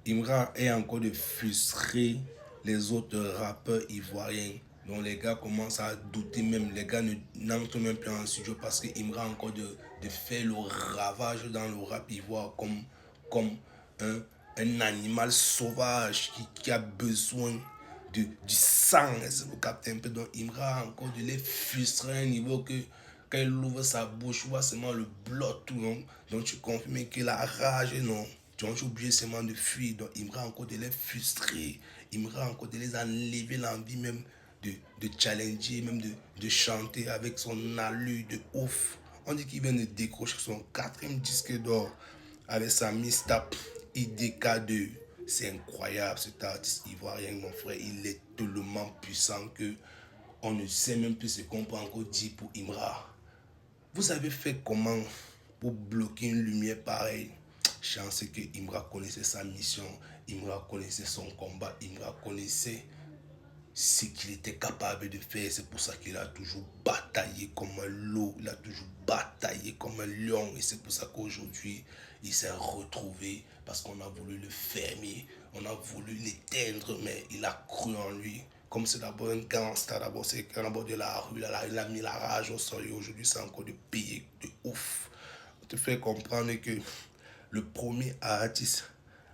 Imra est encore de frustrer les autres rappeurs ivoiriens. Donc les gars commencent à douter même, les gars n'entrent même plus en studio parce que Imra a encore de faire le ravage dans le rap ivoire comme un animal sauvage qui a besoin du sang. Est-ce que vous captez un peu? Donc Imra a encore de les frustrer à un niveau que quand il ouvre sa bouche, tu vois seulement le bloc tout. Donc tu confirmes que la rage, non. Donc j'ai oublié seulement de fuir. Donc il me rend encore de les frustrer. Il me rend encore de les enlever l'envie même de challenger, même de chanter avec son allure de ouf. On dit qu'il vient de décrocher son quatrième disque d'or avec sa mixtape IDK2. C'est incroyable cet artiste ivoirien, mon frère. Il est tellement puissant que on ne sait même plus ce qu'on peut encore dire pour Imra. Vous avez fait comment pour bloquer une lumière pareille? Je sais que Imra connaissait sa mission, Imra connaissait son combat, Imra connaissait ce qu'il était capable de faire. C'est pour ça qu'il a toujours bataillé comme un loup, il a toujours bataillé comme un lion. Et c'est pour ça qu'aujourd'hui, il s'est retrouvé parce qu'on a voulu le fermer, on a voulu l'éteindre, mais il a cru en lui. Comme c'est d'abord un gangster, d'abord c'est d'abord de la rue, il a mis la rage au sol et aujourd'hui c'est encore de payer de ouf. On te fait comprendre que le premier artiste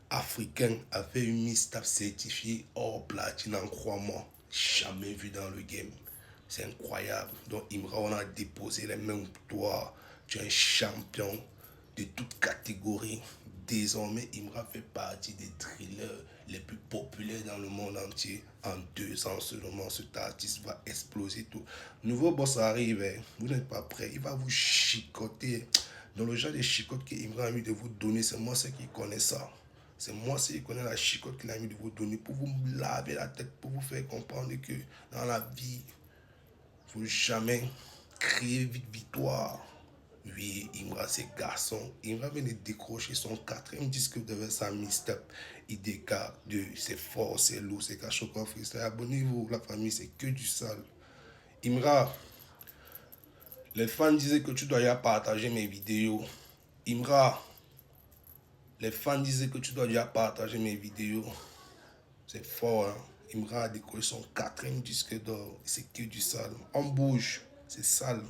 africain a fait une mixtape certifiée hors platine en 3 mois. Jamais vu dans le game. C'est incroyable. Donc Imra, on a déposé les mains pour toi. Tu es un champion de toute catégorie. Désormais, Imra fait partie des thrillers les plus populaires dans le monde entier. En 2 ans seulement, cet artiste va exploser tout. Nouveau boss arrive, hein. Vous n'êtes pas prêt. Il va vous chicoter. Dans le genre de chicote que Imra a envie de vous donner, c'est moi qui connais ça. C'est moi qui connais la chicote qu'il a envie de vous donner pour vous laver la tête, pour vous faire comprendre que dans la vie, il ne faut jamais crier victoire. Oui, Imra, c'est garçon. Imra vient de décrocher son quatrième disque de sa mixtape IDK2. C'est fort, c'est lourd, c'est Kachoko Freestyle. Abonnez-vous, la famille, c'est que du sale. Imra, les fans disaient que tu dois déjà partager mes vidéos. Imra, les fans disaient que tu dois déjà partager mes vidéos. C'est fort, hein. Imra a décollé son quatrième disque d'or. C'est que du sale. On bouge, c'est sale.